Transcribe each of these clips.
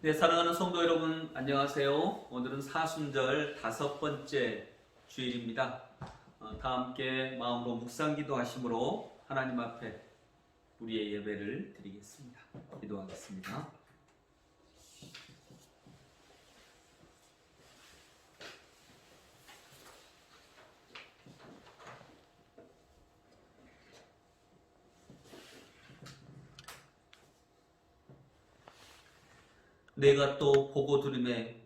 네, 사랑하는 성도 여러분, 안녕하세요. 오늘은 사순절 5번째 주일입니다. 다 함께 마음으로 묵상기도 하심으로 하나님 앞에 우리의 예배를 드리겠습니다. 기도하겠습니다. 내가 또 보고 들음에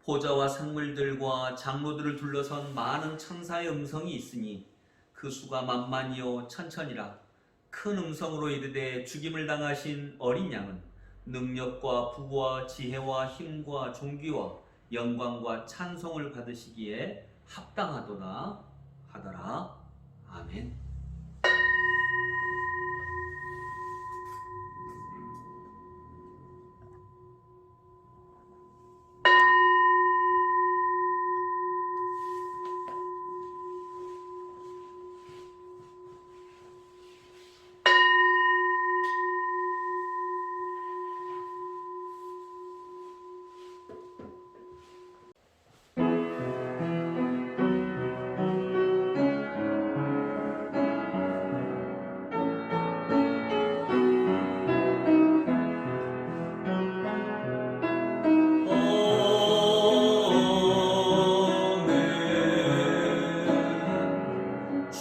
보좌와 생물들과 장로들을 둘러선 많은 천사의 음성이 있으니 그 수가 만만이요 천천이라. 큰 음성으로 이르되 죽임을 당하신 어린 양은 능력과 부와 지혜와 힘과 존귀와 영광과 찬송을 받으시기에 합당하도다 하더라. 아멘.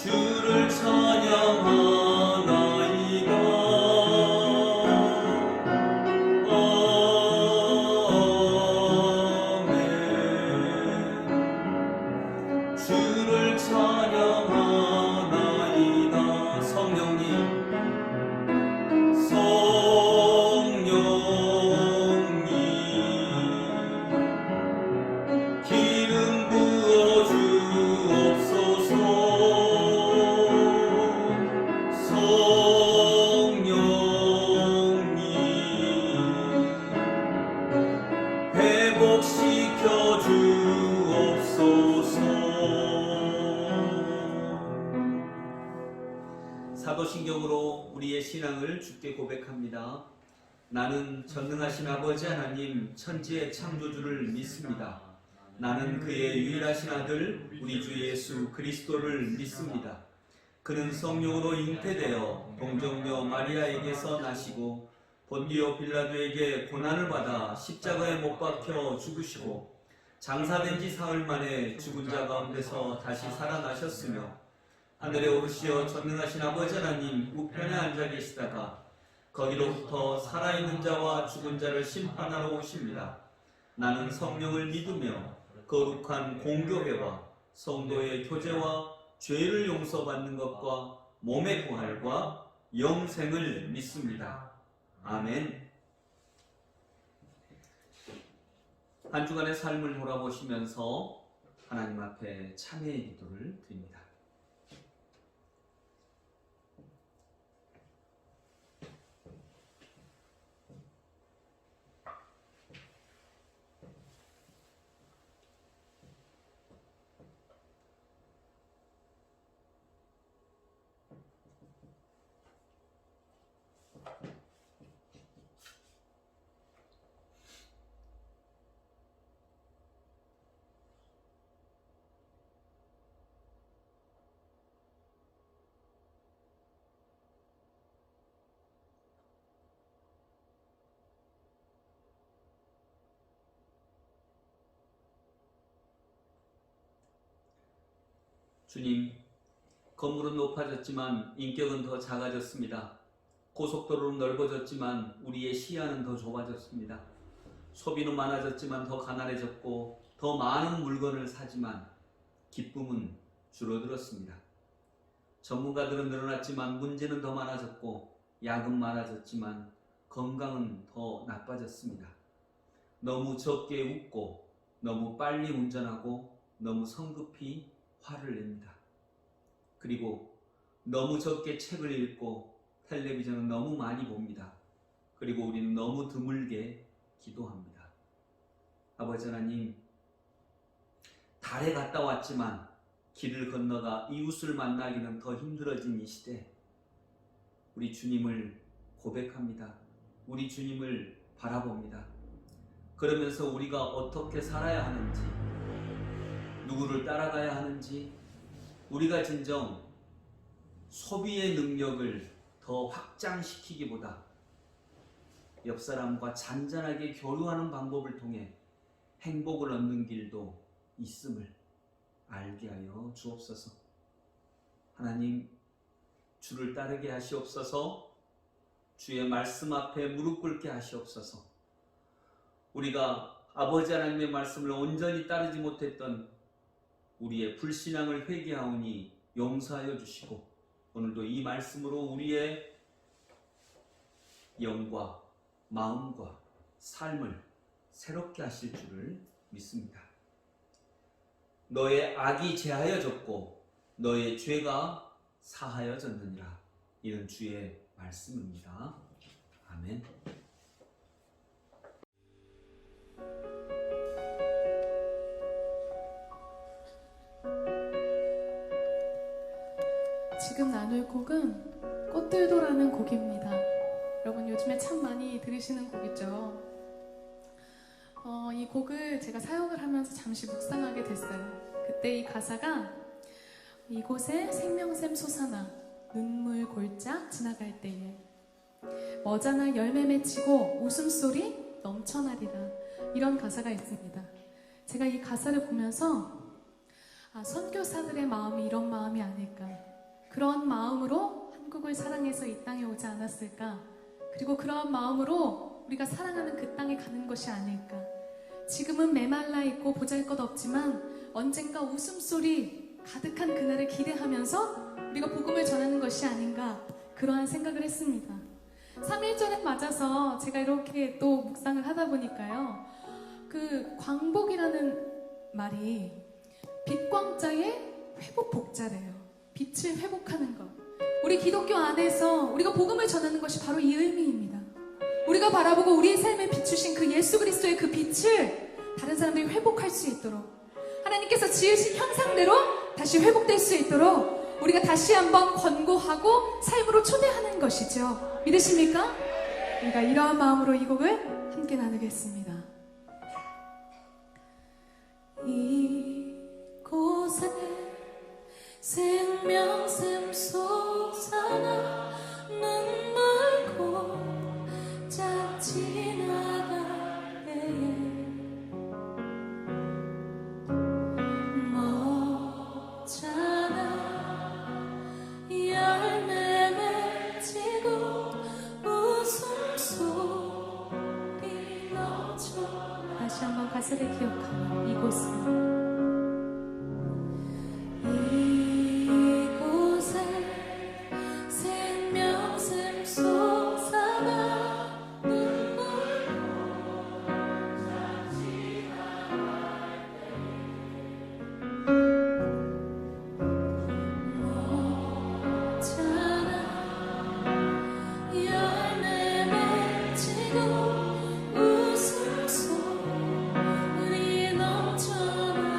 주를 찬양하나이다. 아멘. 주를 찬양하나이다. 성령님 기름 부어 주옵소서. 성령님 회복시켜 주옵소서. 사도신경으로 우리의 신앙을 주께 고백합니다. 나는 전능하신 아버지 하나님 천지의 창조주를 믿습니다. 나는 그의 유일하신 아들 우리 주 예수 그리스도를 믿습니다. 그는 성령으로 잉태되어 동정녀 마리아에게서 나시고 본디오 빌라도에게 고난을 받아 십자가에 못 박혀 죽으시고 장사된 지 사흘 만에 죽은 자 가운데서 다시 살아나셨으며 하늘에 오르시어 전능하신 아버지 하나님 우편에 앉아 계시다가 거기로부터 살아있는 자와 죽은 자를 심판하러 오십니다. 나는 성령을 믿으며 거룩한 공교회와 성도의 교제와 죄를 용서받는 것과 몸의 부활과 영생을 믿습니다. 아멘. 한 주간의 삶을 돌아보시면서 하나님 앞에 참회의 기도를 드립니다. 주님, 건물은 높아졌지만 인격은 더 작아졌습니다. 고속도로는 넓어졌지만 우리의 시야는 더 좁아졌습니다. 소비는 많아졌지만 더 가난해졌고 더 많은 물건을 사지만 기쁨은 줄어들었습니다. 전문가들은 늘어났지만 문제는 더 많아졌고 약은 많아졌지만 건강은 더 나빠졌습니다. 너무 적게 웃고 너무 빨리 운전하고 너무 성급히 화를 냅니다. 그리고 너무 적게 책을 읽고 텔레비전을 너무 많이 봅니다. 그리고 우리는 너무 드물게 기도합니다. 아버지 하나님, 달에 갔다 왔지만 길을 건너가 이웃을 만나기는 더 힘들어진 이 시대, 우리 주님을 고백합니다. 우리 주님을 바라봅니다. 그러면서 우리가 어떻게 살아야 하는지, 누구를 따라가야 하는지, 우리가 진정 소비의 능력을 더 확장시키기보다 옆 사람과 잔잔하게 교류하는 방법을 통해 행복을 얻는 길도 있음을 알게 하여 주옵소서. 하나님, 주를 따르게 하시옵소서. 주의 말씀 앞에 무릎 꿇게 하시옵소서. 우리가 아버지 하나님의 말씀을 온전히 따르지 못했던 우리의 불신앙을 회개하오니 용서하여 주시고, 오늘도 이 말씀으로 우리의 영과 마음과 삶을 새롭게 하실 줄을 믿습니다. 너의 악이 제하여졌고 너의 죄가 사하여졌느니라. 이는 주의 말씀입니다. 아멘. 지금 나눌 곡은 꽃들도라는 곡입니다. 여러분 요즘에 참 많이 들으시는 곡이죠. 이 곡을 제가 사역을 하면서 잠시 묵상하게 됐어요. 그때 이 가사가 이곳에 생명샘 솟아나 눈물 골짝 지나갈 때에 머자나 열매 맺히고 웃음소리 넘쳐나리라, 이런 가사가 있습니다. 제가 이 가사를 보면서 선교사들의 마음이 이런 마음이 아닐까, 그런 마음으로 한국을 사랑해서 이 땅에 오지 않았을까, 그리고 그런 마음으로 우리가 사랑하는 그 땅에 가는 것이 아닐까. 지금은 메말라 있고 보잘것없지만 언젠가 웃음소리 가득한 그날을 기대하면서 우리가 복음을 전하는 것이 아닌가, 그러한 생각을 했습니다. 3.1절에 맞아서 제가 이렇게 또 묵상을 하다 보니까요, 그 광복이라는 말이 빛광자의 회복복자래요. 빛을 회복하는 것. 우리 기독교 안에서 우리가 복음을 전하는 것이 바로 이 의미입니다. 우리가 바라보고 우리의 삶에 비추신 그 예수 그리스도의 그 빛을 다른 사람들이 회복할 수 있도록, 하나님께서 지으신 형상대로 다시 회복될 수 있도록 우리가 다시 한번 권고하고 삶으로 초대하는 것이죠. 믿으십니까? 우리가 이러한 마음으로 이 곡을 함께 나누겠습니다. 이곳에 생명샘 솟아나 눈물 골짝 지나갈 때에 머자나 열매 맺히고 웃음소리 넘쳐. 다시 한번 가사를 기억하며 이곳은 웃음소리 넘쳐나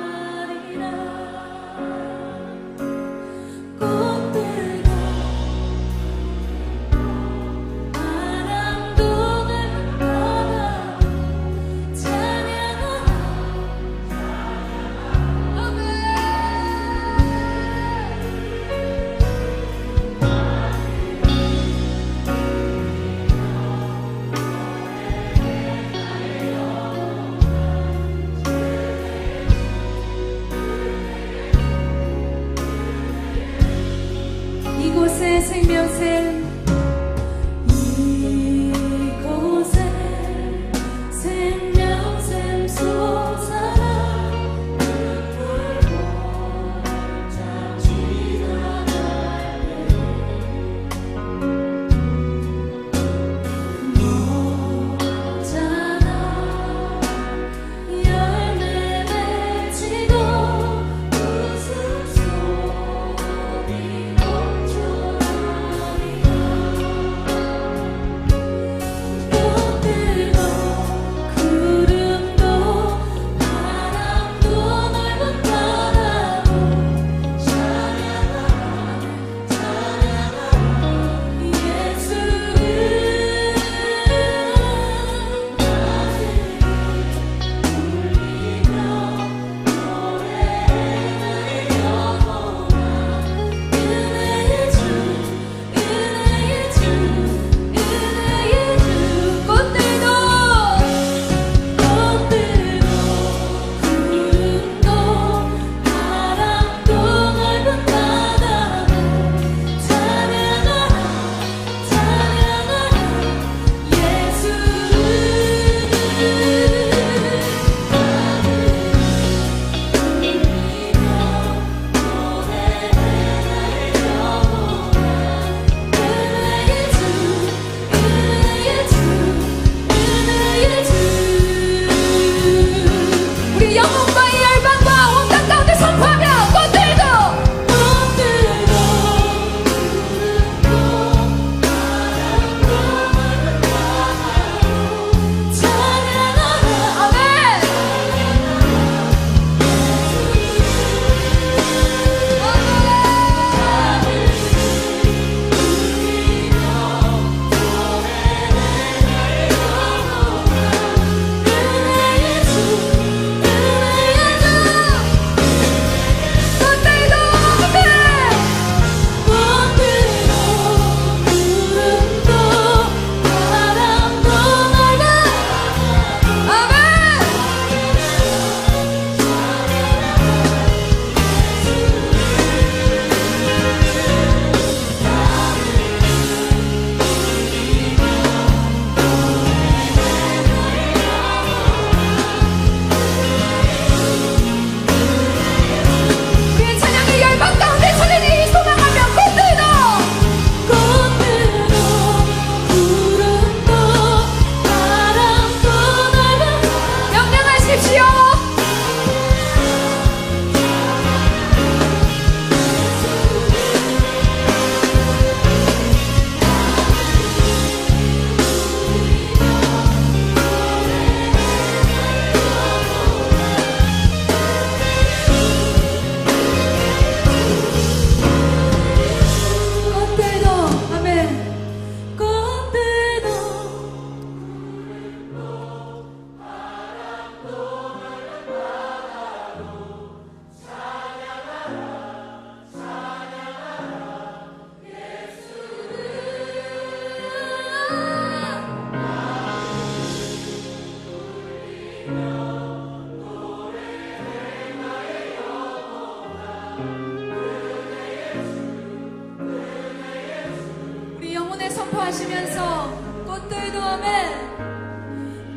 하면서 꽃들도 아멘.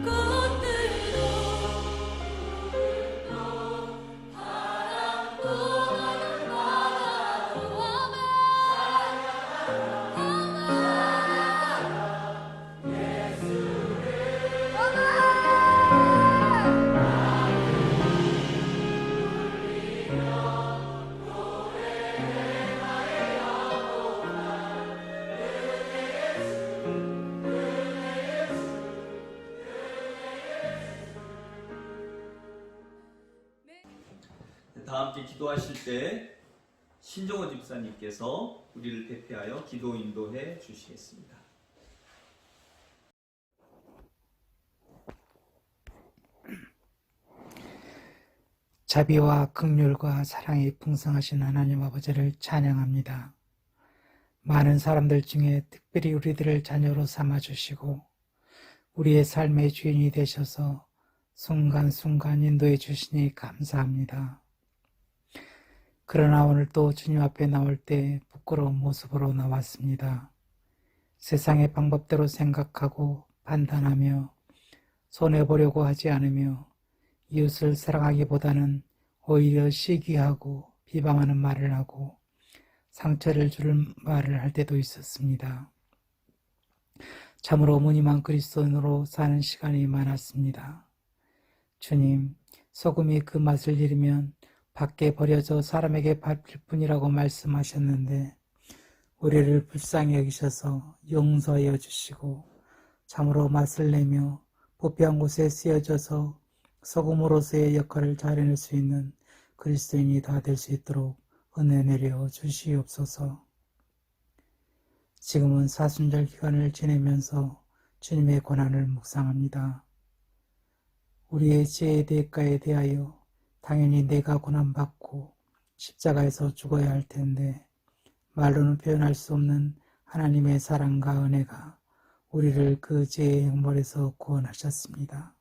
꽃들도 바람도 나는 바다로 아멘. 다 함께 기도하실 때 신정호 집사님께서 우리를 대표하여 기도 인도해 주시겠습니다. 자비와 긍휼과 사랑이 풍성하신 하나님 아버지를 찬양합니다. 많은 사람들 중에 특별히 우리들을 자녀로 삼아주시고 우리의 삶의 주인이 되셔서 순간순간 인도해 주시니 감사합니다. 그러나 오늘 또 주님 앞에 나올 때 부끄러운 모습으로 나왔습니다. 세상의 방법대로 생각하고 판단하며 손해보려고 하지 않으며 이웃을 사랑하기보다는 오히려 시기하고 비방하는 말을 하고 상처를 줄 말을 할 때도 있었습니다. 참으로 무늬만 그리스도인으로 사는 시간이 많았습니다. 주님, 소금이 그 맛을 잃으면 밖에 버려져 사람에게 밟힐 뿐이라고 말씀하셨는데 우리를 불쌍히 여기셔서 용서하여 주시고 참으로 맛을 내며 부패한 곳에 쓰여져서 소금으로서의 역할을 잘 해낼 수 있는 그리스도인이 다 될 수 있도록 은혜 내려 주시옵소서. 지금은 사순절 기간을 지내면서 주님의 고난을 묵상합니다. 우리의 죄의 대가에 대하여 당연히 내가 고난받고 십자가에서 죽어야 할 텐데 말로는 표현할 수 없는 하나님의 사랑과 은혜가 우리를 그 죄의 형벌에서 구원하셨습니다.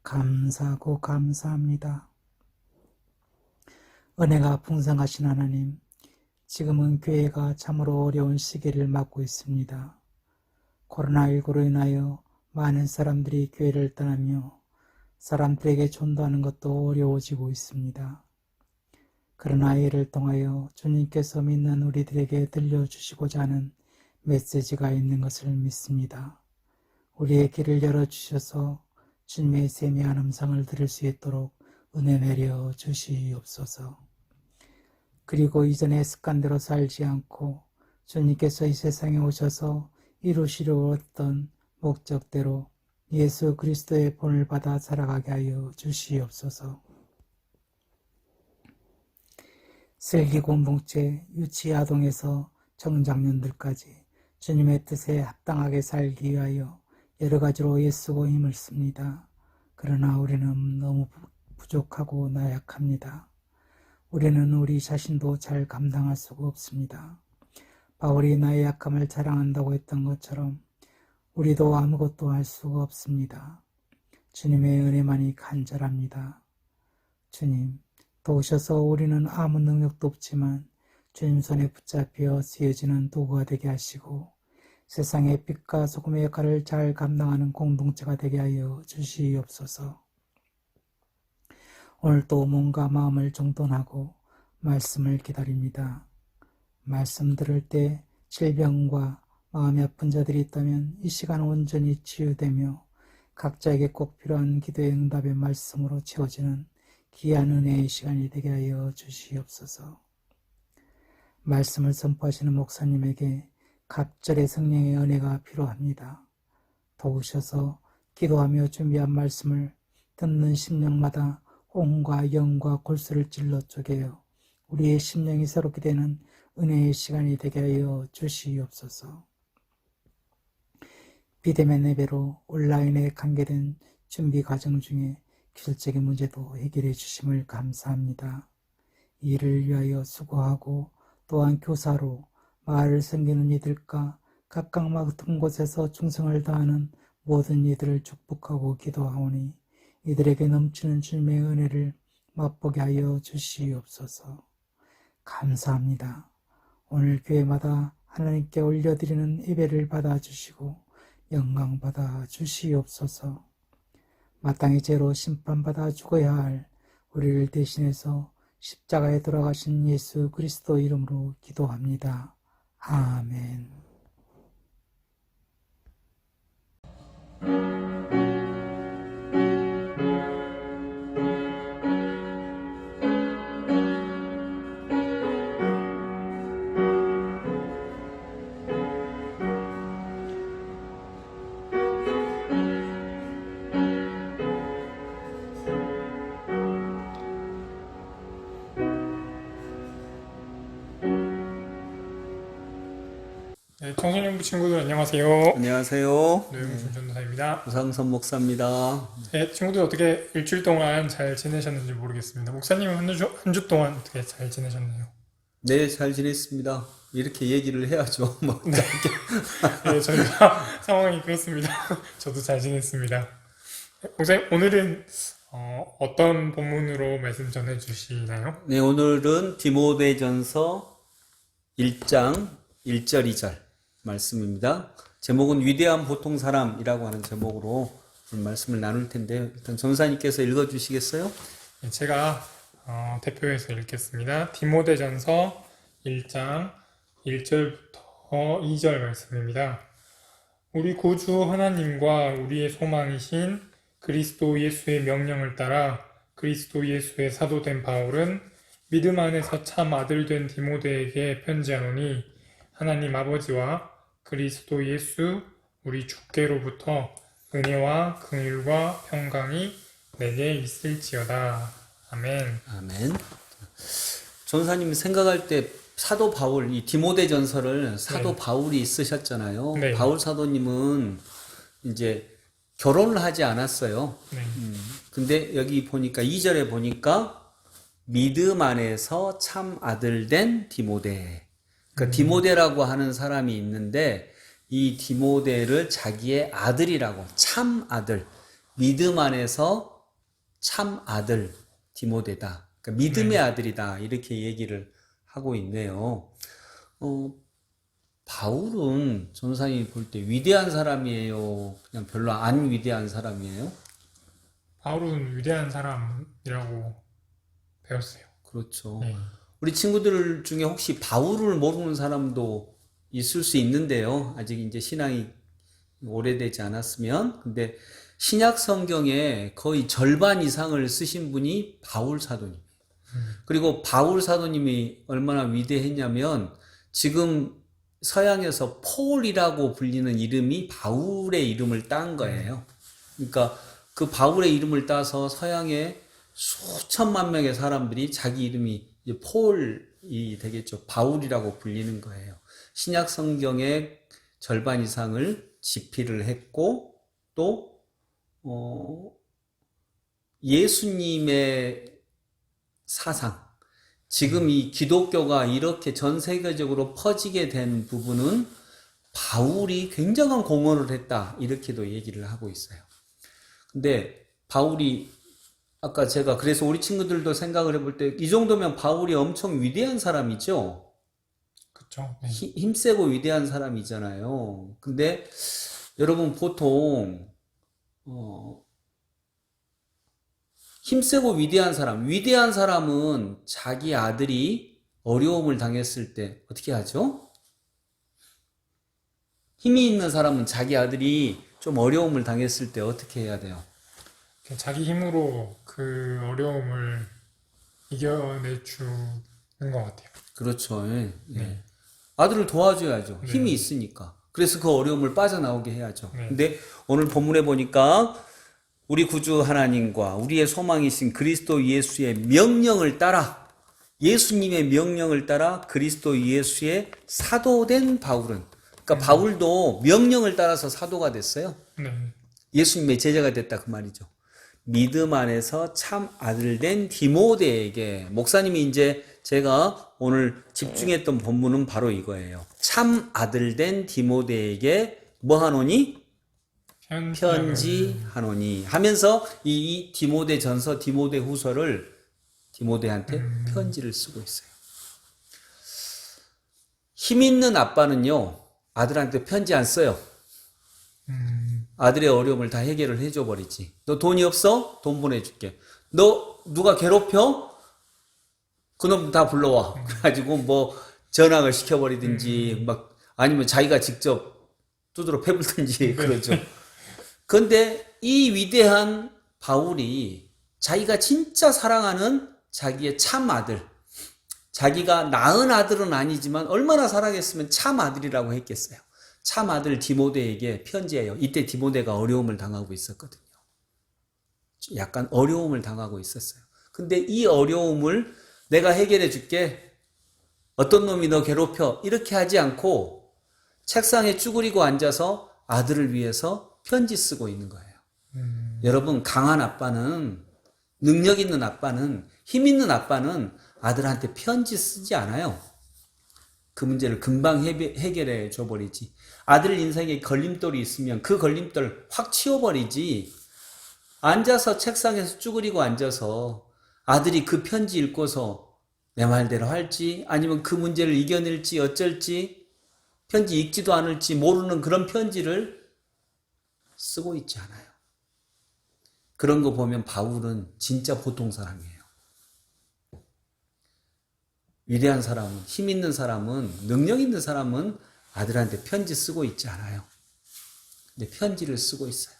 감사하고 감사합니다. 은혜가 풍성하신 하나님, 지금은 교회가 참으로 어려운 시기를 맞고 있습니다. 코로나19로 인하여 많은 사람들이 교회를 떠나며 사람들에게 전도하는 것도 어려워지고 있습니다. 그러나 이를 통하여 주님께서 믿는 우리들에게 들려주시고자 하는 메시지가 있는 것을 믿습니다. 우리의 길을 열어주셔서 주님의 세미한 음성을 들을 수 있도록 은혜 내려 주시옵소서. 그리고 이전의 습관대로 살지 않고 주님께서 이 세상에 오셔서 이루시려 했던 목적대로 예수 그리스도의 본을 받아 살아가게 하여 주시옵소서. 슬기 공동체, 유치 아동에서 청장년들까지 주님의 뜻에 합당하게 살기 위하여 여러 가지로 애쓰고 힘을 씁니다. 그러나 우리는 너무 부족하고 나약합니다. 우리는 우리 자신도 잘 감당할 수가 없습니다. 바울이 나의 약함을 자랑한다고 했던 것처럼 우리도 아무것도 할 수가 없습니다. 주님의 은혜만이 간절합니다. 주님, 도우셔서 우리는 아무 능력도 없지만 주님 손에 붙잡혀 쓰여지는 도구가 되게 하시고 세상의 빛과 소금의 역할을 잘 감당하는 공동체가 되게 하여 주시옵소서. 오늘도 몸과 마음을 정돈하고 말씀을 기다립니다. 말씀 들을 때 질병과 마음이 아픈 자들이 있다면 이 시간 온전히 치유되며 각자에게 꼭 필요한 기도의 응답의 말씀으로 채워지는 귀한 은혜의 시간이 되게 하여 주시옵소서. 말씀을 선포하시는 목사님에게 갑절의 성령의 은혜가 필요합니다. 도우셔서 기도하며 준비한 말씀을 듣는 심령마다 혼과 영과 골수를 찔러 쪼개어 우리의 심령이 새롭게 되는 은혜의 시간이 되게 하여 주시옵소서. 비대면 예배로 온라인에 관계된 준비 과정 중에 기술적인 문제도 해결해 주심을 감사합니다. 이를 위하여 수고하고 또한 교사로 마을을 섬기는 이들과 각각 맡은 곳에서 충성을 다하는 모든 이들을 축복하고 기도하오니 이들에게 넘치는 주님의 은혜를 맛보게 하여 주시옵소서. 감사합니다. 오늘 교회마다 하나님께 올려드리는 예배를 받아주시고 영광 받아 주시옵소서. 마땅히 죄로 심판받아 죽어야 할 우리를 대신해서 십자가에 돌아가신 예수 그리스도 이름으로 기도합니다. 아멘. 네, 청소년부 친구들 안녕하세요. 안녕하세요. 노영준 전도사입니다. 우상선 목사입니다. 네, 친구들 어떻게 일주일 동안 잘 지내셨는지 모르겠습니다. 목사님은 한 주 동안 어떻게 잘 지내셨나요? 네, 잘 지냈습니다. 이렇게 얘기를 해야죠. 뭐. 네, 저희가 상황이 그렇습니다. 저도 잘 지냈습니다. 목사님, 오늘은 어떤 본문으로 말씀 전해주시나요? 네, 오늘은 디모데전서 1장 1절 2절 말씀입니다. 제목은 위대한 보통 사람이라고 하는 제목으로 오늘 말씀을 나눌 텐데 일단 전사님께서 읽어주시겠어요? 네, 제가 대표해서 읽겠습니다. 디모데전서 1장 1절부터 2절 말씀입니다. 우리 구주 하나님과 우리의 소망이신 그리스도 예수의 명령을 따라 그리스도 예수의 사도된 바울은 믿음 안에서 참 아들 된 디모데에게 편지하노니 하나님 아버지와 그리스도 예수 우리 주께로부터 은혜와 긍휼과 평강이 내게 있을지어다. 아멘. 아멘. 전사님이 생각할 때 사도 바울, 이 디모데전서를 사도 네. 바울이 쓰셨잖아요. 네. 바울 사도님은 이제 결혼을 하지 않았어요. 네. 근데 여기 보니까 2절에 보니까 믿음 안에서 참 아들 된 디모데. 그러니까 디모데라고 하는 사람이 있는데 이 디모데를 자기의 아들이라고, 참 아들, 믿음 안에서 참 아들 디모데다. 그러니까 믿음의 아들이다. 이렇게 얘기를 하고 있네요. 바울은 전사님이 볼 때 위대한 사람이에요? 그냥 별로 안 위대한 사람이에요? 바울은 위대한 사람이라고 배웠어요. 그렇죠. 네. 우리 친구들 중에 혹시 바울을 모르는 사람도 있을 수 있는데요. 아직 이제 신앙이 오래되지 않았으면. 근데 신약 성경에 거의 절반 이상을 쓰신 분이 바울 사도님. 그리고 바울 사도님이 얼마나 위대했냐면 지금 서양에서 폴이라고 불리는 이름이 바울의 이름을 딴 거예요. 그러니까 그 바울의 이름을 따서 서양에 수천만 명의 사람들이 자기 이름이 이제 폴이 되겠죠. 바울이라고 불리는 거예요. 신약 성경의 절반 이상을 집필을 했고 또 예수님의 사상, 지금 이 기독교가 이렇게 전 세계적으로 퍼지게 된 부분은 바울이 굉장한 공헌을 했다. 이렇게도 얘기를 하고 있어요. 근데 바울이 아까 제가 그래서 우리 친구들도 생각을 해볼 때 이 정도면 바울이 엄청 위대한 사람이죠. 그쵸? 네. 힘세고 위대한 사람이잖아요. 근데 여러분 보통 힘세고 위대한 사람은 자기 아들이 어려움을 당했을 때 어떻게 하죠? 힘이 있는 사람은 자기 아들이 좀 어려움을 당했을 때 어떻게 해야 돼요? 자기 힘으로 그 어려움을 이겨내주는 것 같아요. 그렇죠. 예. 예. 네. 아들을 도와줘야죠. 네. 힘이 있으니까. 그래서 그 어려움을 빠져나오게 해야죠. 네. 근데 오늘 본문에 보니까 우리 구주 하나님과 우리의 소망이신 그리스도 예수의 명령을 따라, 예수님의 명령을 따라 그리스도 예수의 사도된 바울은, 그러니까 바울도 명령을 따라서 사도가 됐어요. 네. 예수님의 제자가 됐다 그 말이죠. 믿음 안에서 참 아들 된 디모데에게, 목사님이 이제 제가 오늘 집중했던 본문은 바로 이거예요. 참 아들 된 디모데에게 뭐 하노니? 편지하노니 하면서 이 디모데 전서, 디모데 후서를 디모데한테 편지를 쓰고 있어요. 힘 있는 아빠는요, 아들한테 편지 안 써요. 아들의 어려움을 다 해결을 해줘 버리지. 너 돈이 없어? 돈 보내줄게. 너 누가 괴롭혀? 그놈 다 불러와. 그래가지고 뭐 전학을 시켜버리든지 막 아니면 자기가 직접 두드러 패불든지 그러죠. 그런데 이 위대한 바울이 자기가 진짜 사랑하는 자기의 참 아들, 자기가 낳은 아들은 아니지만 얼마나 사랑했으면 참 아들이라고 했겠어요. 참 아들 디모데에게 편지해요. 이때 디모데가 어려움을 당하고 있었거든요. 약간 어려움을 당하고 있었어요. 근데 이 어려움을 내가 해결해 줄게. 어떤 놈이 너 괴롭혀. 이렇게 하지 않고 책상에 쭈그리고 앉아서 아들을 위해서 편지 쓰고 있는 거예요. 여러분, 강한 아빠는, 능력 있는 아빠는, 힘 있는 아빠는 아들한테 편지 쓰지 않아요. 그 문제를 금방 해결해 줘버리지. 아들 인생에 걸림돌이 있으면 그 걸림돌 확 치워버리지. 앉아서 책상에서 쭈그리고 앉아서 아들이 그 편지 읽고서 내 말대로 할지 아니면 그 문제를 이겨낼지 어쩔지 편지 읽지도 않을지 모르는 그런 편지를 쓰고 있지 않아요. 그런 거 보면 바울은 진짜 보통 사람이에요. 위대한 사람은, 힘 있는 사람은, 능력 있는 사람은 아들한테 편지 쓰고 있지 않아요. 근데 편지를 쓰고 있어요.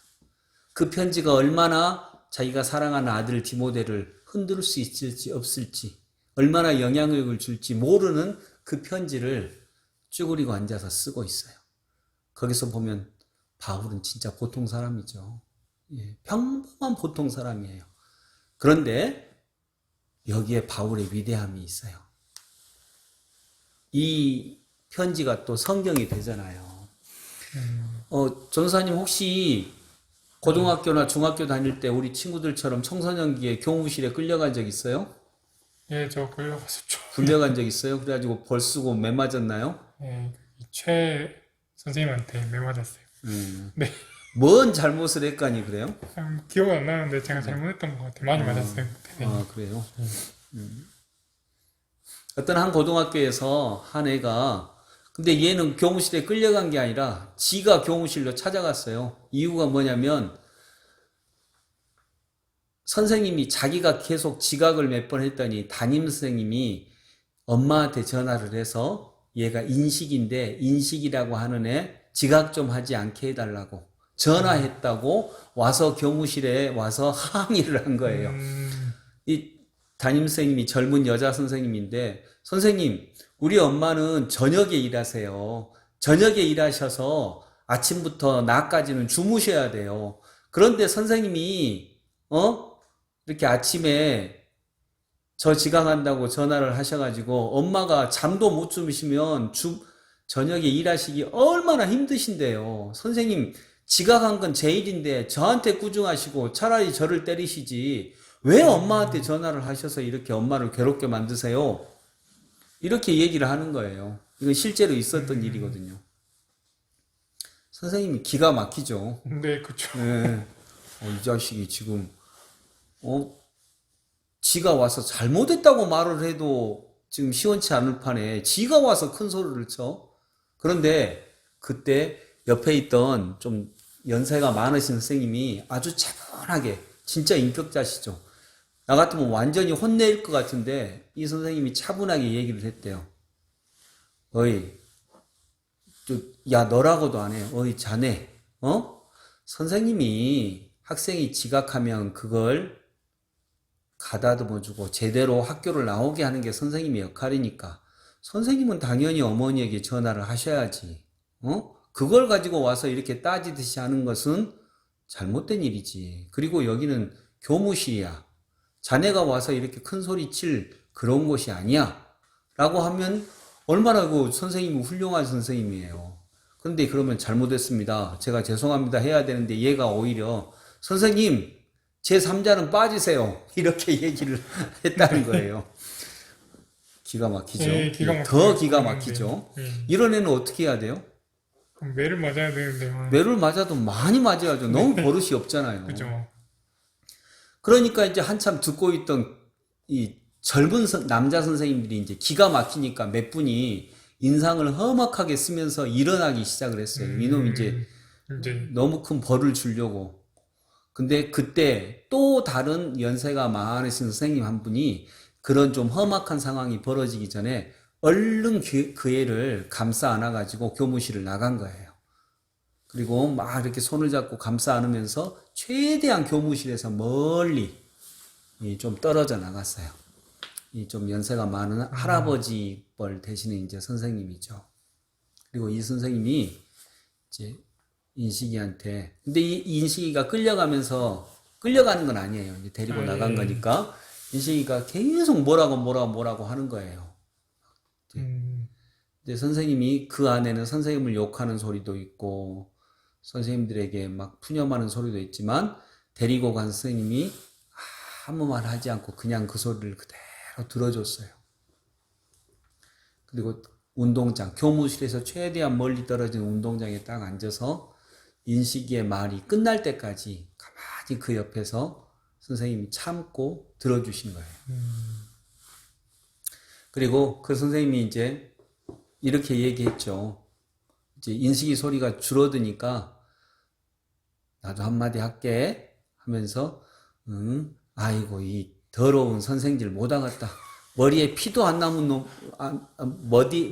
그 편지가 얼마나 자기가 사랑하는 아들 디모데를 흔들 수 있을지 없을지, 얼마나 영향력을 줄지 모르는 그 편지를 쭈그리고 앉아서 쓰고 있어요. 거기서 보면 바울은 진짜 보통 사람이죠. 예, 평범한 보통 사람이에요. 그런데 여기에 바울의 위대함이 있어요. 이 편지가 또 성경이 되잖아요. 전사님 혹시 고등학교나 중학교 다닐 때 우리 친구들처럼 청소년기에 교무실에 끌려간 적 있어요? 예, 저 끌려갔었죠. 불려간 적 있어요? 그래가지고 벌 쓰고 매 맞았나요? 예, 최 선생님한테 매 맞았어요. 네. 뭔 잘못을 했까니 그래요? 기억은 안 나는데 제가 잘못했던 것 같아요. 많이 맞았어요. 그때. 아, 그래요? 어떤 한 고등학교에서 한 애가 근데 얘는 교무실에 끌려간 게 아니라 지가 교무실로 찾아갔어요. 이유가 뭐냐면 선생님이 자기가 계속 지각을 몇 번 했더니 담임 선생님이 엄마한테 전화를 해서 얘가 인식인데 인식이라고 하는 애 지각 좀 하지 않게 해달라고 전화했다고 와서 교무실에 와서 항의를 한 거예요. 이 담임 선생님이 젊은 여자 선생님인데 선생님 우리 엄마는 저녁에 일하세요. 저녁에 일하셔서 아침부터 낮까지는 주무셔야 돼요. 그런데 선생님이 이렇게 아침에 저 지각한다고 전화를 하셔가지고 엄마가 잠도 못 주무시면 저녁에 일하시기 얼마나 힘드신데요. 선생님 지각한 건 제 일인데 저한테 꾸중하시고 차라리 저를 때리시지 왜 엄마한테 전화를 하셔서 이렇게 엄마를 괴롭게 만드세요? 이렇게 얘기를 하는 거예요. 이건 실제로 있었던 일이거든요. 선생님이 기가 막히죠. 네, 그쵸. 네. 이 자식이 지금 지가 와서 잘못했다고 말을 해도 지금 시원치 않을 판에 지가 와서 큰 소리를 쳐. 그런데 그때 옆에 있던 좀 연세가 많으신 선생님이 아주 차분하게 진짜 인격자시죠. 나 같으면 완전히 혼낼 것 같은데 이 선생님이 차분하게 얘기를 했대요. 어이, 야 너라고도 안 해. 어이 자네, 선생님이 학생이 지각하면 그걸 가다듬어주고 제대로 학교를 나오게 하는 게 선생님의 역할이니까 선생님은 당연히 어머니에게 전화를 하셔야지. 그걸 가지고 와서 이렇게 따지듯이 하는 것은 잘못된 일이지. 그리고 여기는 교무실이야. 자네가 와서 이렇게 큰 소리 칠 그런 곳이 아니야. 라고 하면 얼마나 그 선생님이 훌륭한 선생님이에요. 그런데 그러면 잘못했습니다. 제가 죄송합니다 해야 되는데 얘가 오히려 선생님 제 3자는 빠지세요. 이렇게 얘기를 했다는 거예요. 기가 막히죠. 네, 기가 막히죠. 더 기가 막히죠. 네. 이런 애는 어떻게 해야 돼요? 그럼 매를 맞아야 되는데. 매를 맞아도 많이 맞아야죠. 너무 버릇이 없잖아요. 그죠. 그러니까 이제 한참 듣고 있던 이 젊은 남자 선생님들이 이제 기가 막히니까 몇 분이 인상을 험악하게 쓰면서 일어나기 시작을 했어요. 이놈이 이제 이제 너무 큰 벌을 주려고. 근데 그때 또 다른 연세가 많으신 선생님 한 분이 그런 좀 험악한 상황이 벌어지기 전에 얼른 그 애를 감싸 안아가지고 교무실을 나간 거예요. 그리고 막 이렇게 손을 잡고 감싸 안으면서 최대한 교무실에서 멀리 좀 떨어져 나갔어요. 이 좀 연세가 많은 할아버지 뻘 대신에 이제 선생님이죠. 그리고 이 선생님이 이제 인식이한테, 근데 이 인식이가 끌려가는 건 아니에요. 이제 데리고 나간 거니까 인식이가 계속 뭐라고 하는 거예요. 이제 선생님이 그 안에는 선생님을 욕하는 소리도 있고 선생님들에게 막 푸념하는 소리도 있지만 데리고 간 선생님이 아무 말 하지 않고 그냥 그 소리를 그대로 들어줬어요. 그리고 운동장, 교무실에서 최대한 멀리 떨어진 운동장에 딱 앉아서 인식이의 말이 끝날 때까지 가만히 그 옆에서 선생님이 참고 들어주신 거예요. 그리고 그 선생님이 이제 이렇게 얘기했죠. 이제 인식이 소리가 줄어드니까 나도 한마디 할게 하면서 아이고 이 더러운 선생질 못하겠다. 머리에 피도 안 남은 놈,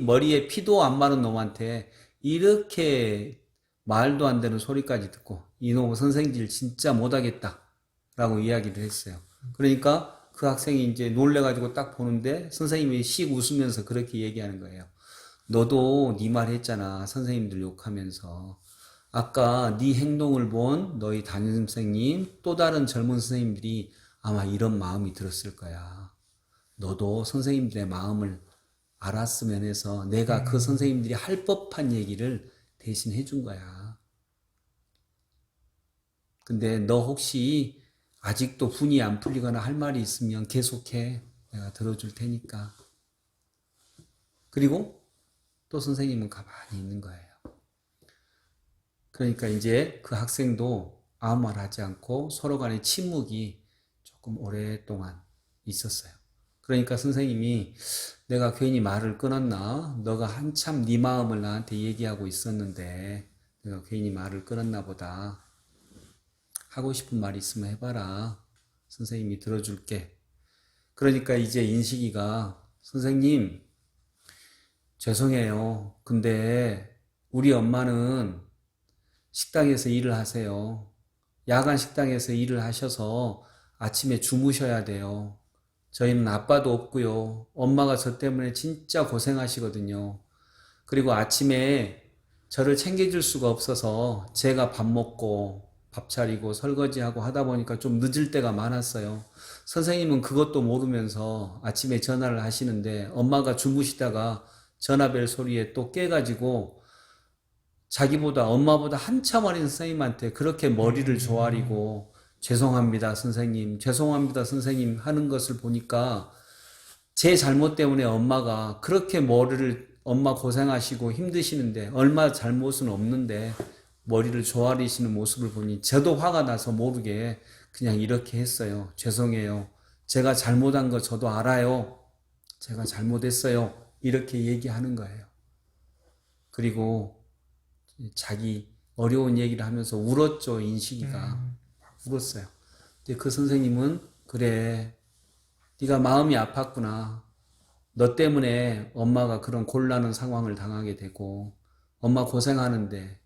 머리에 피도 안 마른 놈한테 이렇게 말도 안 되는 소리까지 듣고 이놈의 선생질 진짜 못하겠다 라고 이야기를 했어요. 그러니까 그 학생이 이제 놀래가지고 딱 보는데 선생님이 씩 웃으면서 그렇게 얘기하는 거예요. 너도 네 말 했잖아. 선생님들 욕하면서. 아까 네 행동을 본 너희 담임선생님 또 다른 젊은 선생님들이 아마 이런 마음이 들었을 거야. 너도 선생님들의 마음을 알았으면 해서 내가 그 선생님들이 할 법한 얘기를 대신 해준 거야. 근데 너 혹시 아직도 분이 안 풀리거나 할 말이 있으면 계속해. 내가 들어줄 테니까. 그리고 또 선생님은 가만히 있는 거예요. 그러니까 이제 그 학생도 아무 말 하지 않고 서로 간의 침묵이 조금 오랫동안 있었어요. 그러니까 선생님이 내가 괜히 말을 끊었나? 너가 한참 네 마음을 나한테 얘기하고 있었는데 내가 괜히 말을 끊었나 보다. 하고 싶은 말 있으면 해봐라. 선생님이 들어줄게. 그러니까 이제 인식이가 선생님 죄송해요. 근데 우리 엄마는 식당에서 일을 하세요. 야간 식당에서 일을 하셔서 아침에 주무셔야 돼요. 저희는 아빠도 없고요. 엄마가 저 때문에 진짜 고생하시거든요. 그리고 아침에 저를 챙겨줄 수가 없어서 제가 밥 먹고 밥 차리고 설거지하고 하다 보니까 좀 늦을 때가 많았어요. 선생님은 그것도 모르면서 아침에 전화를 하시는데 엄마가 주무시다가 전화벨 소리에 또 깨가지고 자기보다 엄마보다 한참 어린 선생님한테 그렇게 머리를 조아리고 죄송합니다 선생님, 죄송합니다 선생님 하는 것을 보니까 제 잘못 때문에 엄마가 그렇게 엄마 고생하시고 힘드시는데 얼마 잘못은 없는데 머리를 조아리시는 모습을 보니 저도 화가 나서 모르게 그냥 이렇게 했어요. 죄송해요. 제가 잘못한 거 저도 알아요. 제가 잘못했어요. 이렇게 얘기하는 거예요. 그리고 자기 어려운 얘기를 하면서 울었죠. 인식이가 울었어요. 근데 그 선생님은 그래 네가 마음이 아팠구나. 너 때문에 엄마가 그런 곤란한 상황을 당하게 되고 엄마 고생하는데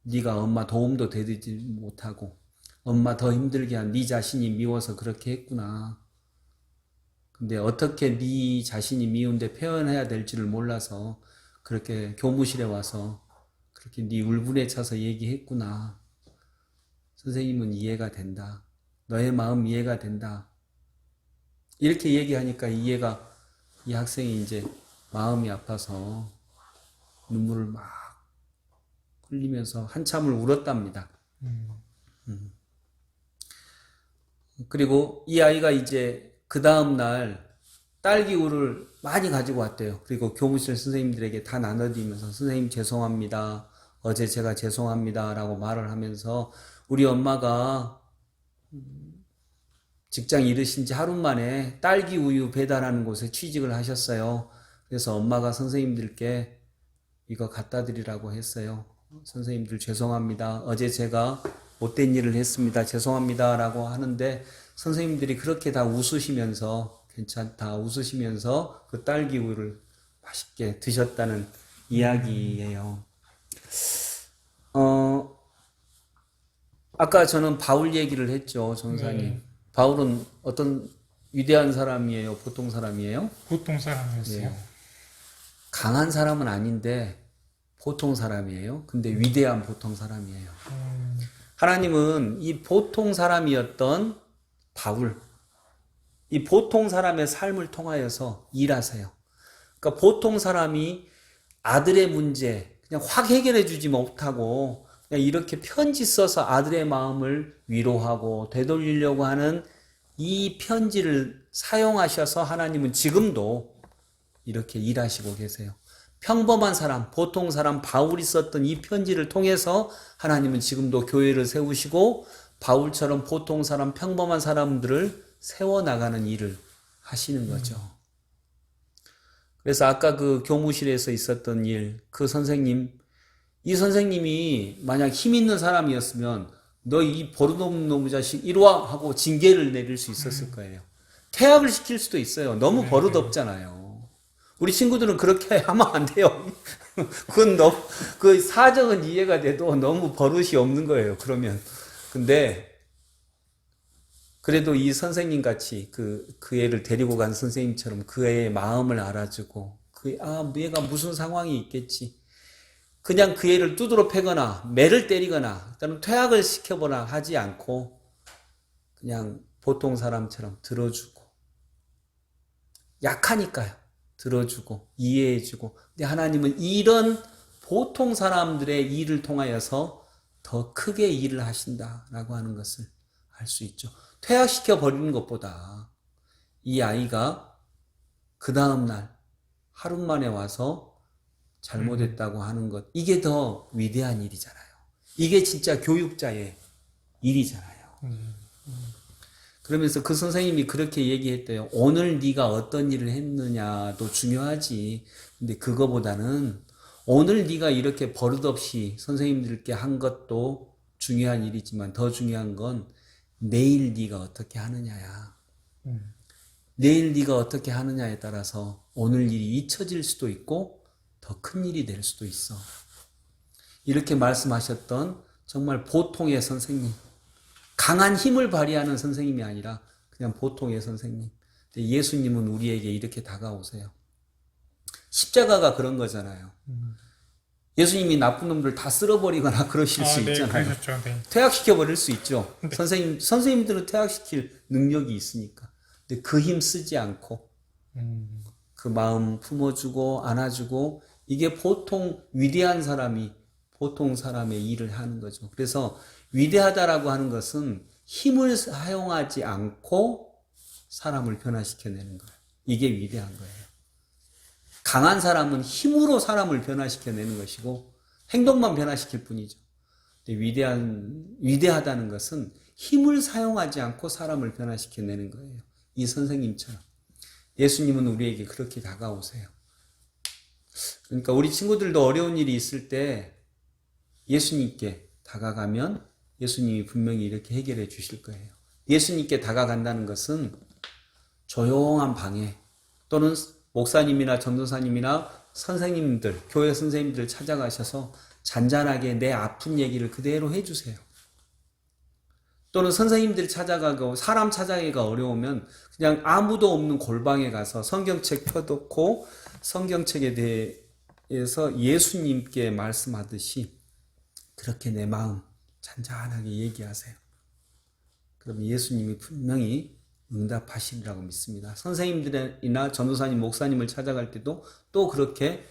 네가 엄마 도움도 되지 못하고 엄마 더 힘들게 한 네 자신이 미워서 그렇게 했구나. 근데 어떻게 네 자신이 미운데 표현해야 될지를 몰라서 그렇게 교무실에 와서 그렇게 네 울분에 차서 얘기했구나. 선생님은 이해가 된다. 너의 마음 이해가 된다. 이렇게 얘기하니까 이 학생이 이제 마음이 아파서 눈물을 막 흘리면서 한참을 울었답니다. 그리고 이 아이가 이제 그 다음날 딸기우를 많이 가지고 왔대요. 그리고 교무실 선생님들에게 다 나눠드리면서 선생님 죄송합니다. 어제 제가 죄송합니다. 라고 말을 하면서 우리 엄마가 직장 잃으신 지 하루 만에 딸기 우유 배달하는 곳에 취직을 하셨어요. 그래서 엄마가 선생님들께 이거 갖다 드리라고 했어요. 선생님들 죄송합니다. 어제 제가 못된 일을 했습니다. 죄송합니다. 라고 하는데 선생님들이 그렇게 다 웃으시면서 괜찮다 웃으시면서 그 딸기우유를 맛있게 드셨다는 이야기예요. 아까 저는 바울 얘기를 했죠, 전사님. 네. 바울은 어떤 위대한 사람이에요? 보통 사람이에요? 보통 사람이었어요. 네. 강한 사람은 아닌데 보통 사람이에요. 근데 위대한 보통 사람이에요. 하나님은 이 보통 사람이었던 바울, 이 보통 사람의 삶을 통하여서 일하세요. 그러니까 보통 사람이 아들의 문제 그냥 확 해결해 주지 못하고 그냥 이렇게 편지 써서 아들의 마음을 위로하고 되돌리려고 하는 이 편지를 사용하셔서 하나님은 지금도 이렇게 일하시고 계세요. 평범한 사람, 보통 사람 바울이 썼던 이 편지를 통해서 하나님은 지금도 교회를 세우시고 바울처럼 보통 사람, 평범한 사람들을 세워나가는 일을 하시는 거죠. 그래서 아까 그 교무실에서 있었던 일, 그 선생님, 이 선생님이 만약 힘 있는 사람이었으면 너 이 버릇없는 놈의 자식 이리 와 하고 징계를 내릴 수 있었을 거예요. 퇴학을 시킬 수도 있어요. 너무 버릇없잖아요. 우리 친구들은 그렇게 하면 안 돼요. 그건 너무, 그 사정은 이해가 돼도 너무 버릇이 없는 거예요. 그러면. 근데, 그래도 이 선생님 같이 그 애를 데리고 간 선생님처럼 그 애의 마음을 알아주고, 얘가 무슨 상황이 있겠지. 그냥 그 애를 두드러 패거나, 매를 때리거나, 또는 퇴학을 시켜보나 하지 않고, 그냥 보통 사람처럼 들어주고, 약하니까요. 들어주고 이해해주고 근데 하나님은 이런 보통 사람들의 일을 통하여서 더 크게 일을 하신다라고 하는 것을 알 수 있죠. 퇴학시켜 버리는 것보다 이 아이가 그 다음날 하루 만에 와서 잘못했다고 하는 것 이게 더 위대한 일이잖아요. 이게 진짜 교육자의 일이잖아요. 그러면서 그 선생님이 그렇게 얘기했대요. 오늘 네가 어떤 일을 했느냐도 중요하지. 근데 그거보다는 오늘 네가 이렇게 버릇없이 선생님들께 한 것도 중요한 일이지만 더 중요한 건 내일 네가 어떻게 하느냐야. 내일 네가 어떻게 하느냐에 따라서 오늘 일이 잊혀질 수도 있고 더 큰 일이 될 수도 있어. 이렇게 말씀하셨던 정말 보통의 선생님. 강한 힘을 발휘하는 선생님이 아니라 그냥 보통의 선생님. 근데 예수님은 우리에게 이렇게 다가오세요. 십자가가 그런 거잖아요. 예수님이 나쁜 놈들 다 쓸어버리거나 그러실 수 있잖아요. 그러셨죠. 네. 퇴학시켜버릴 수 있죠. 선생님들은 퇴학시킬 능력이 있으니까. 근데 그 힘 쓰지 않고 그 마음 품어주고 안아주고 이게 보통 위대한 사람이 보통 사람의 일을 하는 거죠. 그래서 위대하다라고 하는 것은 힘을 사용하지 않고 사람을 변화시켜내는 거예요. 이게 위대한 거예요. 강한 사람은 힘으로 사람을 변화시켜내는 것이고 행동만 변화시킬 뿐이죠. 근데 위대하다는 것은 힘을 사용하지 않고 사람을 변화시켜내는 거예요. 이 선생님처럼. 예수님은 우리에게 그렇게 다가오세요. 그러니까 우리 친구들도 어려운 일이 있을 때 예수님께 다가가면 예수님이 분명히 이렇게 해결해 주실 거예요. 예수님께 다가간다는 것은 조용한 방에 또는 목사님이나 전도사님이나 선생님들, 교회 선생님들 찾아가셔서 잔잔하게 내 아픈 얘기를 그대로 해주세요. 또는 선생님들 찾아가고 사람 찾아가기가 어려우면 그냥 아무도 없는 골방에 가서 성경책 펴놓고 성경책에 대해서 예수님께 말씀하듯이 그렇게 내 마음 잔잔하게 얘기하세요. 그럼 예수님이 분명히 응답하시리라고 믿습니다. 선생님들이나 전도사님, 목사님을 찾아갈 때도 또 그렇게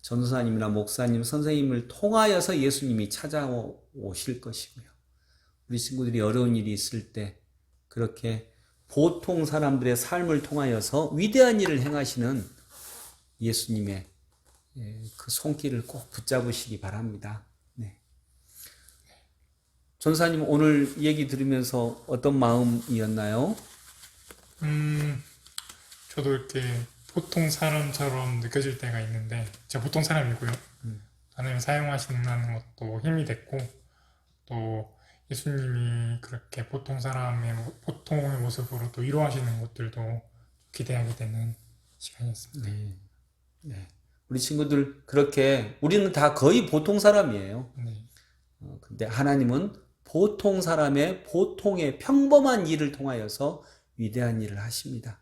전도사님이나 목사님, 선생님을 통하여서 예수님이 찾아오실 것이고요. 우리 친구들이 어려운 일이 있을 때 그렇게 보통 사람들의 삶을 통하여서 위대한 일을 행하시는 예수님의 그 손길을 꼭 붙잡으시기 바랍니다. 네. 전사님 오늘 얘기 들으면서 어떤 마음이었나요? 저도 이렇게 보통 사람처럼 느껴질 때가 있는데 제가 보통 사람이고요. 하나님 사용하신다는 것도 힘이 됐고 또 예수님이 그렇게 보통의 모습으로 또 이루어하시는 것들도 기대하게 되는 시간이었습니다. 네. 네. 우리 친구들 그렇게 우리는 다 거의 보통 사람이에요. 네. 근데 하나님은 보통 사람의 보통의 평범한 일을 통하여서 위대한 일을 하십니다.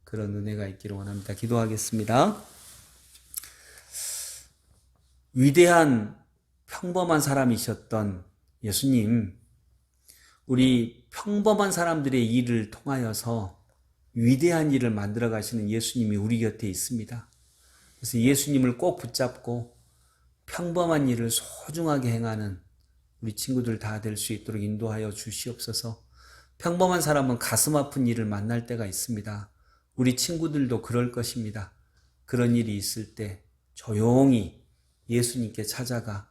그런 은혜가 있기를 원합니다. 기도하겠습니다. 위대한 평범한 사람이셨던 예수님, 우리 평범한 사람들의 일을 통하여서 위대한 일을 만들어 가시는 예수님이 우리 곁에 있습니다. 그래서 예수님을 꼭 붙잡고 평범한 일을 소중하게 행하는 우리 친구들 다 될 수 있도록 인도하여 주시옵소서. 평범한 사람은 가슴 아픈 일을 만날 때가 있습니다. 우리 친구들도 그럴 것입니다. 그런 일이 있을 때 조용히 예수님께 찾아가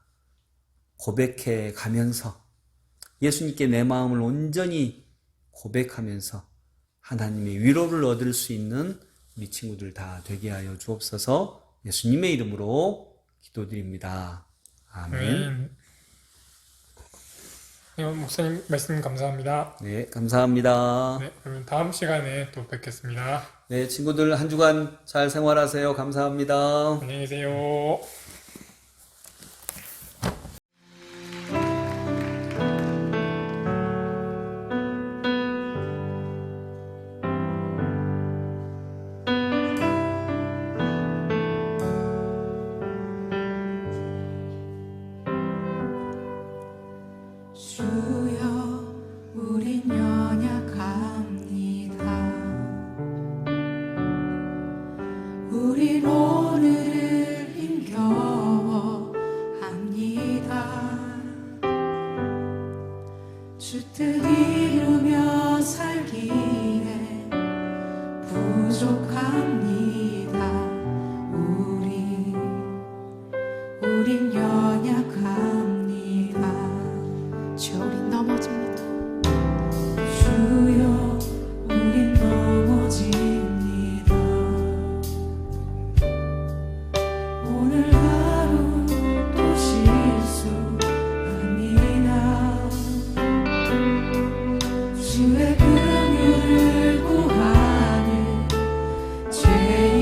고백해 가면서 예수님께 내 마음을 온전히 고백하면서 하나님의 위로를 얻을 수 있는 우리 친구들 다 되게 하여 주옵소서. 예수님의 이름으로 기도드립니다. 아멘. 네, 목사님 말씀 감사합니다. 네, 감사합니다. 네, 그러면 다음 시간에 또 뵙겠습니다. 네, 친구들 한 주간 잘 생활하세요. 감사합니다. 안녕히 계세요. 주여 우린 연약합니다. 우린 오늘을 힘겨워합니다. 주 뜻 이루며 살기에 부족합니다. 우린 연약합니다. 주여 우린 넘어집니다. 주여 우린 넘어집니다. 오늘 하루 또 실수합니다. 주의 긍휼을 구하는 죄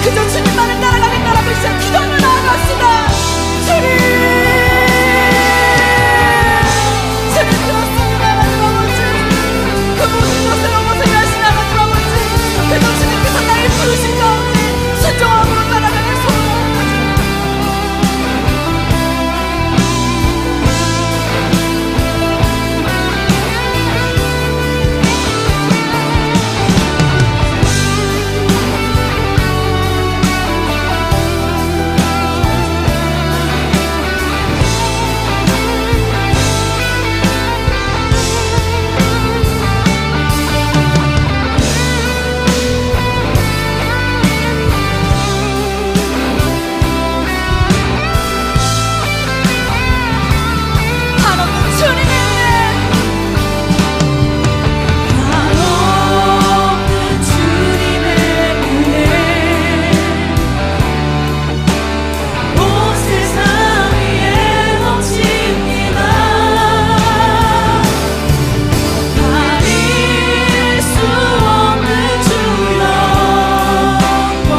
그저 주님만을 따라가겠다라고 이 시간 기도하며 나아갑시다. 주님 그렇습니다. 하나님 아버지, 그 모든 것을 넘어서 일하신 하나님 아버지, 그저 주님께서 나를 부르신 가운데 순종함으로 따라가길 소원합니다. 한없는 주님의 한없는 주님의 은혜 온 세상 위에 넘칩니다. 가릴 수 없는 주 영광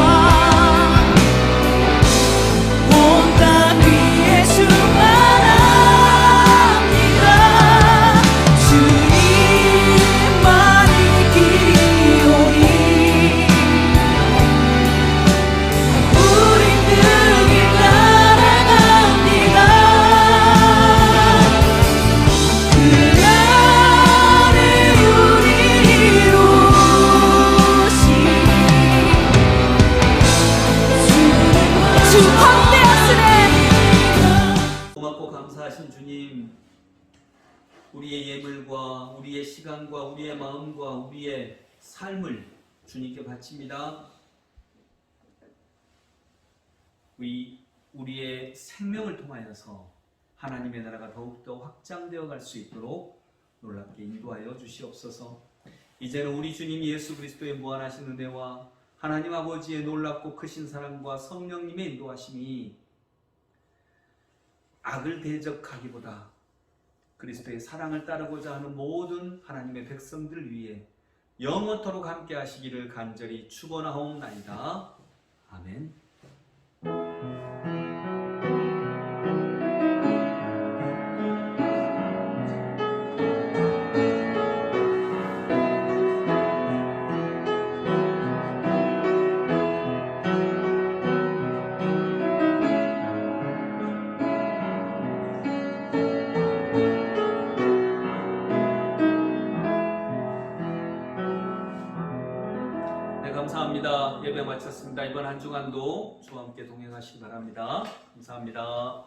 온 땅 위에 충만합니다. 주님만이 기오리 우린 그길 따라갑니다. 그 안에 우리 이루신 주 광대하시네. 고맙고 감사하신 주님, 우리의 예물과 우리의 시간과 우리의 마음과 우리의 삶을 주님께 바칩니다. 우리의 생명을 통하여서 하나님의 나라가 더욱더 확장되어 갈 수 있도록 놀랍게 인도하여 주시옵소서. 이제는 우리 주님 예수 그리스도의 무한하신 은혜와 하나님 아버지의 놀랍고 크신 사랑과 성령님의 인도하심이 악을 대적하기보다 그리스도의 사랑을 따르고자 하는 모든 하나님의 백성들 위해 영원토록 함께 하시기를 간절히 축원하옵나이다. 아멘. 네, 감사합니다. 예배 마쳤습니다. 이번 한 주간도 주와 함께 동행하시기 바랍니다. 감사합니다.